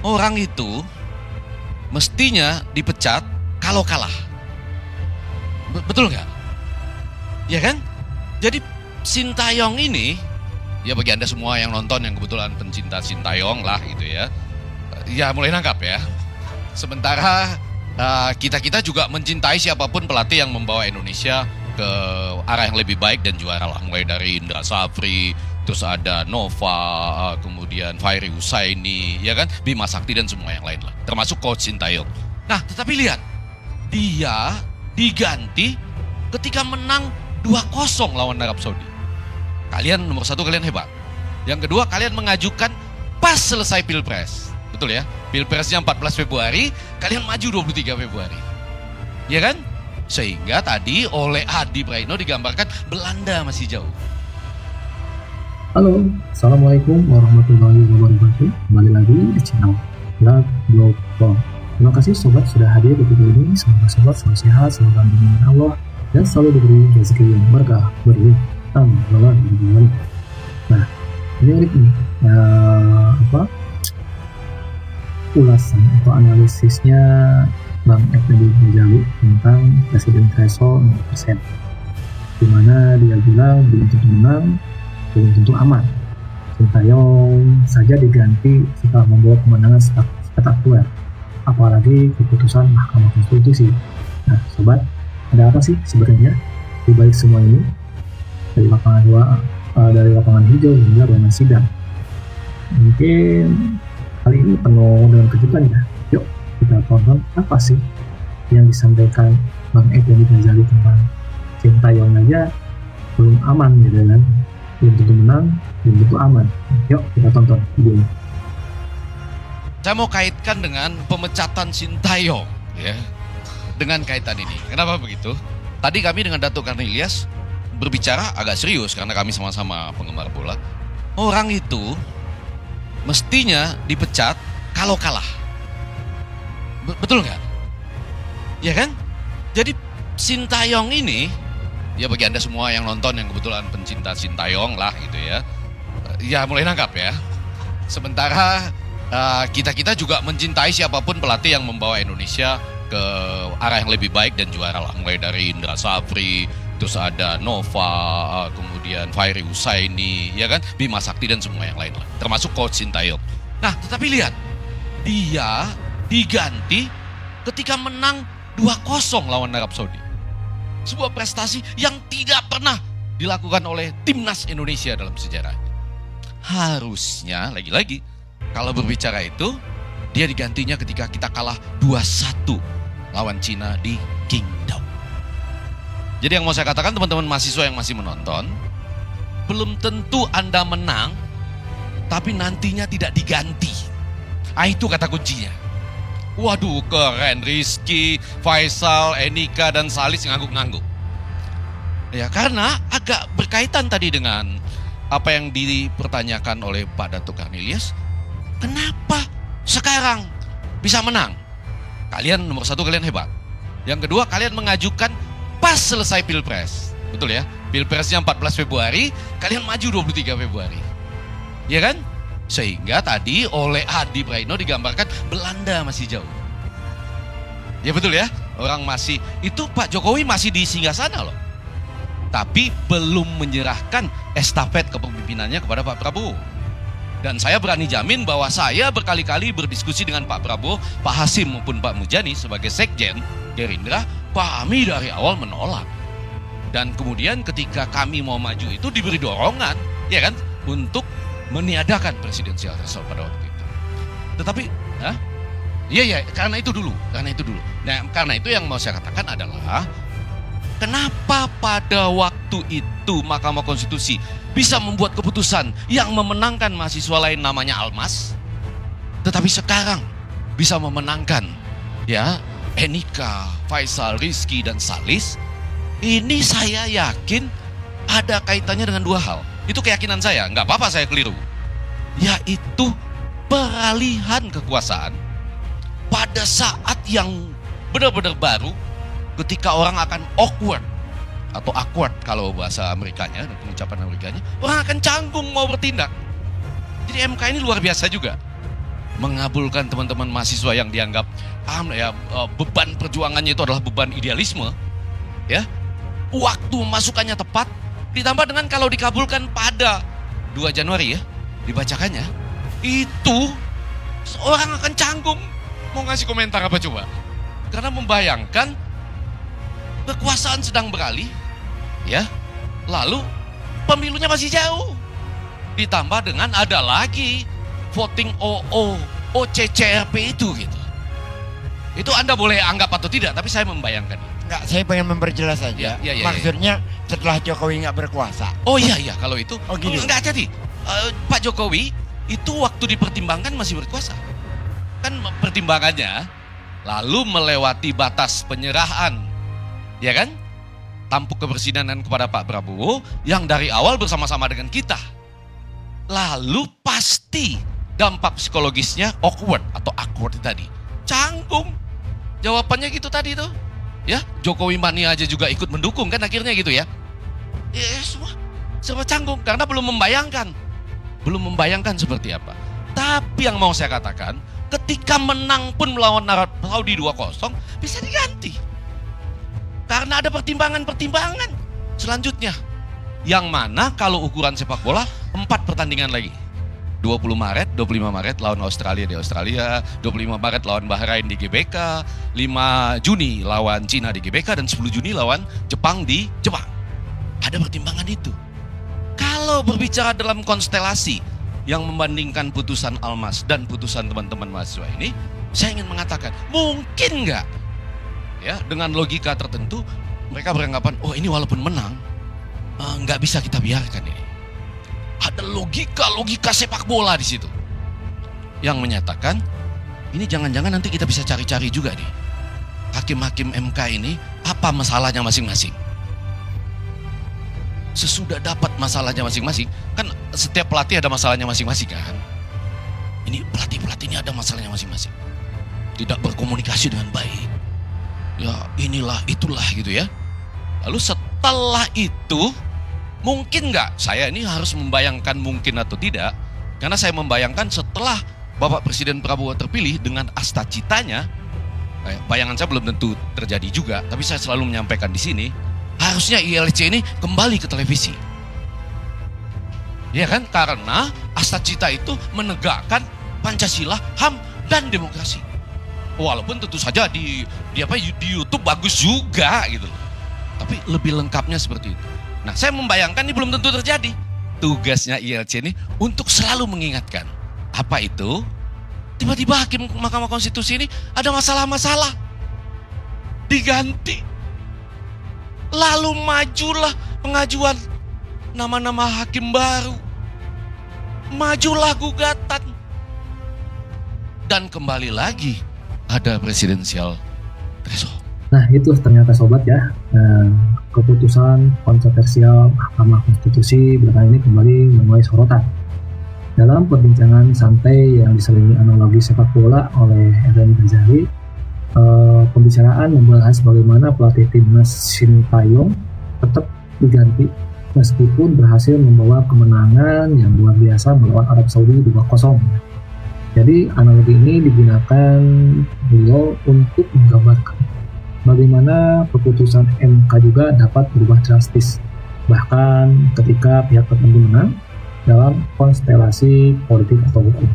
Orang itu mestinya dipecat kalau kalah. Betul nggak? Ya kan? Jadi Sintayong ini, ya bagi Anda semua yang nonton yang kebetulan pencinta Sintayong lah gitu ya, ya mulai nangkap ya. Sementara kita juga mencintai siapapun pelatih yang membawa Indonesia ke arah yang lebih baik dan juara lah. Mulai dari Indra Safri, terus ada Nova, kemudian Fahri Husaini, ya kan, Bima Sakti dan semua yang lain lah, termasuk coach Sintayong. Nah, tetapi lihat, dia diganti ketika menang 2-0 lawan Arab Saudi. Kalian nomor satu, kalian hebat. Yang kedua, kalian mengajukan pas selesai Pilpres. Betul ya? Pilpresnya 14 Februari, kalian maju 23 Februari. Ya kan? Sehingga tadi oleh Adi Praitno digambarkan Belanda masih jauh. Halo, Assalamualaikum warahmatullahi wabarakatuh. Kembali lagi di channel Blood Blog Talk. Terima kasih sobat sudah hadir di video ini. Semoga sobat selalu sehat, selalu dalam lindungan Allah, dan selalu diberi rezeki yang berkah, berlimpah. Nah, ini unik nih, ulasan atau analisisnya Bang Effendi Ghazali tentang Presiden Threshold 0%, dimana dia bilang belum tentu menang, belum tentu aman. Sintayong saja diganti setelah membawa kemenangan spektakuler, apalagi keputusan Mahkamah Konstitusi. Nah, sobat, ada apa sih sebenarnya di balik semua ini? Dari lapangan hijau hingga ruangan sidang. Mungkin kali ini penuh dengan kejutan ya. Yuk kita tonton apa sih yang disampaikan Bang Effendi Ghazali tentang Sintayong aja belum aman gitu kan. Belum tentu menang, belum tentu aman. Yuk kita tonton video ini. Saya mau kaitkan dengan pemecatan Sintayong ya, dengan kaitan ini. Kenapa begitu? Tadi kami dengan Datuk Karnilias berbicara agak serius karena kami sama-sama penggemar bola. Orang itu mestinya dipecat kalau kalah. Betul nggak? Ya kan? Jadi Sintayong ini, ya bagi Anda semua yang nonton yang kebetulan pencinta Sintayong lah gitu ya, ya mulai nangkap ya. Sementara kita juga mencintai siapapun pelatih yang membawa Indonesia ke arah yang lebih baik dan juara lah. Mulai dari Indra Safri, terus ada Nova, kemudian Fahri Husaini, ya kan, Bima Sakti dan semua yang lain lah, termasuk coach Sintayong. Nah, tetapi lihat, dia diganti ketika menang 2-0 lawan Arab Saudi. Sebuah prestasi yang tidak pernah dilakukan oleh timnas Indonesia dalam sejarahnya. Harusnya, lagi-lagi, kalau berbicara itu, dia digantinya ketika kita kalah 2-1 lawan Cina di Qingdao. Jadi yang mau saya katakan teman-teman mahasiswa yang masih menonton, belum tentu Anda menang, tapi nantinya tidak diganti. Itu kata kuncinya. Waduh, keren, Rizky, Faisal, Enika, dan Salis ngangguk-ngangguk. Ya, karena agak berkaitan tadi dengan apa yang dipertanyakan oleh Pak Datuk Karnilias. Kenapa sekarang bisa menang? Kalian nomor satu, kalian hebat. Yang kedua, kalian mengajukan pas selesai Pilpres. Betul ya? Pilpresnya 14 Februari, kalian maju 23 Februari. Ya kan? Sehingga tadi oleh Adi Praitno digambarkan Belanda masih jauh. Ya betul ya? Orang masih, itu Pak Jokowi masih di singgasana loh. Tapi belum menyerahkan estafet kepemimpinannya kepada Pak Prabowo. Dan saya berani jamin bahwa saya berkali-kali berdiskusi dengan Pak Prabowo, Pak Hasim maupun Pak Mujani sebagai sekjen Gerindra, kami dari awal menolak. Dan kemudian ketika kami mau maju itu diberi dorongan, ya kan, untuk meniadakan presidensial threshold pada waktu itu. Tetapi, iya, karena itu dulu. Nah, karena itu yang mau saya katakan adalah, kenapa pada waktu itu Mahkamah Konstitusi bisa membuat keputusan yang memenangkan mahasiswa lain namanya Almas, tetapi sekarang bisa memenangkan ya Enika, Faisal, Rizky, dan Salis. Ini saya yakin ada kaitannya dengan dua hal. Itu keyakinan saya, nggak apa-apa saya keliru. Yaitu peralihan kekuasaan pada saat yang benar-benar baru, ketika orang akan awkward kalau bahasa Amerikanya, pengucapan Amerikanya, orang akan canggung mau bertindak. Jadi MK ini luar biasa juga. mengabulkan teman-teman mahasiswa yang dianggap beban perjuangannya itu adalah beban idealisme, ya. Waktu masukannya tepat, ditambah dengan kalau dikabulkan pada 2 Januari ya, dibacakannya, itu orang akan canggung mau ngasih komentar apa coba. Karena membayangkan kekuasaan sedang beralih, ya, lalu pemilunya masih jauh. Ditambah dengan ada lagi voting OCCRP itu gitu. Itu Anda boleh anggap atau tidak, tapi saya membayangkan. Enggak, saya pengen memperjelas saja. Maksudnya setelah Jokowi nggak berkuasa. Oh iya, kalau itu. Oh gitu. Enggak jadi. Pak Jokowi itu waktu dipertimbangkan masih berkuasa. Kan pertimbangannya lalu melewati batas penyerahan, ya kan? Tampuk kepresidenan kepada Pak Prabowo yang dari awal bersama-sama dengan kita. Lalu pasti dampak psikologisnya awkward tadi. Canggung. Jawabannya gitu tadi tuh. Ya, Jokowi mania aja juga ikut mendukung kan akhirnya gitu ya. Ya semua canggung karena belum membayangkan seperti apa. Tapi yang mau saya katakan, ketika menang pun melawan Arab Saudi 2-0 bisa diganti. Karena ada pertimbangan-pertimbangan selanjutnya. Yang mana kalau ukuran sepak bola 4 pertandingan lagi. 25 Maret lawan Australia di Australia, 25 Maret lawan Bahrain di GBK, 5 Juni lawan Cina di GBK, dan 10 Juni lawan Jepang di Jepang. Ada pertimbangan itu. Kalau berbicara dalam konstelasi yang membandingkan putusan Almas dan putusan teman-teman mahasiswa ini, saya ingin mengatakan, mungkin nggak ya dengan logika tertentu mereka beranggapan, oh ini walaupun menang, nggak bisa kita biarkan ini. Ada logika sepak bola di situ yang menyatakan ini jangan-jangan nanti kita bisa cari-cari juga nih hakim-hakim MK ini apa masalahnya masing-masing. Sesudah dapat masalahnya masing-masing, kan setiap pelatih ada masalahnya masing-masing kan. Ini pelatih ini ada masalahnya masing-masing. Tidak berkomunikasi dengan baik. Ya inilah itulah gitu ya. Lalu setelah itu mungkin nggak, saya ini harus membayangkan mungkin atau tidak, karena saya membayangkan setelah Bapak Presiden Prabowo terpilih dengan asta citanya, bayangan saya belum tentu terjadi juga, tapi saya selalu menyampaikan di sini, harusnya ILC ini kembali ke televisi. Ya kan, karena asta cita itu menegakkan Pancasila, HAM, dan demokrasi. Walaupun tentu saja di YouTube bagus juga gitu loh. Tapi lebih lengkapnya seperti itu. Nah, saya membayangkan ini belum tentu terjadi. Tugasnya ILC ini untuk selalu mengingatkan. Apa itu? Tiba-tiba hakim Mahkamah Konstitusi ini ada masalah-masalah. Diganti. Lalu majulah pengajuan nama-nama hakim baru. Majulah gugatan. Dan kembali lagi ada presidensial threshold. Nah itu ternyata sobat ya, keputusan kontroversial Mahkamah Konstitusi belakangan ini kembali menuai sorotan. Dalam perbincangan santai yang diselingi analogi sepak bola oleh Effendi Ghazali, pembicaraan membahas bagaimana pelatih timnas Sintayong tetap diganti meskipun berhasil membawa kemenangan yang luar biasa melawan Arab Saudi 2-0. Jadi analogi ini digunakan beliau untuk menggambarkan bagaimana keputusan MK juga dapat berubah drastis, bahkan ketika pihak tertentu menang dalam konstelasi politik atau hukum.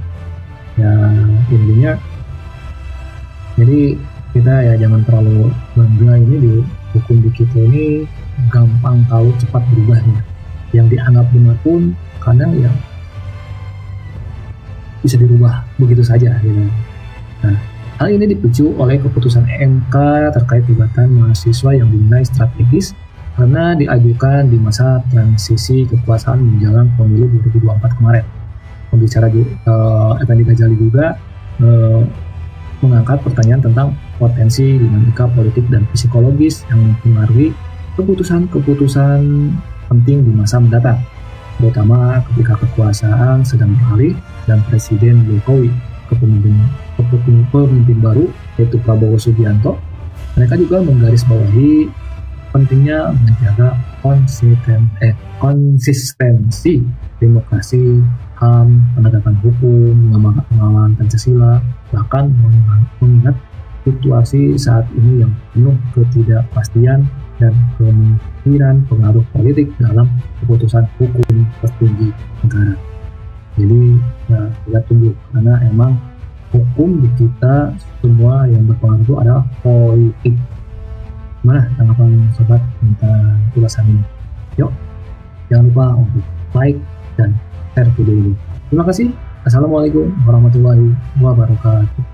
Ya intinya, jadi kita ya jangan terlalu bangga ini di hukum di kita ini gampang tahu cepat berubahnya. Yang dianggap benar pun kadang ya bisa dirubah begitu saja gitu. Nah, hal ini dipicu oleh keputusan MK terkait jabatan mahasiswa yang dinilai strategis karena diajukan di masa transisi kekuasaan menjelang pemilu 2024 kemarin. Pembicara Effendi Ghazali juga mengangkat pertanyaan tentang potensi dinamika politik dan psikologis yang mempengaruhi keputusan-keputusan penting di masa mendatang, terutama ketika kekuasaan sedang beralih dan Presiden Jokowi pemimpin baru yaitu Prabowo Subianto. Mereka juga menggarisbawahi pentingnya menjaga konsistensi demokrasi HAM, penegakan hukum, pengawalan Pancasila, bahkan mengingat situasi saat ini yang penuh ketidakpastian dan kemungkinan pengaruh politik dalam keputusan hukum tertinggi negara. Jadi ya, kita tunggu, karena emang hukum di kita semua yang berpengaruh itu adalah politik. Gimana tanggapan sobat tentang ulasan ini? Yuk, jangan lupa untuk like dan share video ini. Terima kasih. Assalamualaikum warahmatullahi wabarakatuh.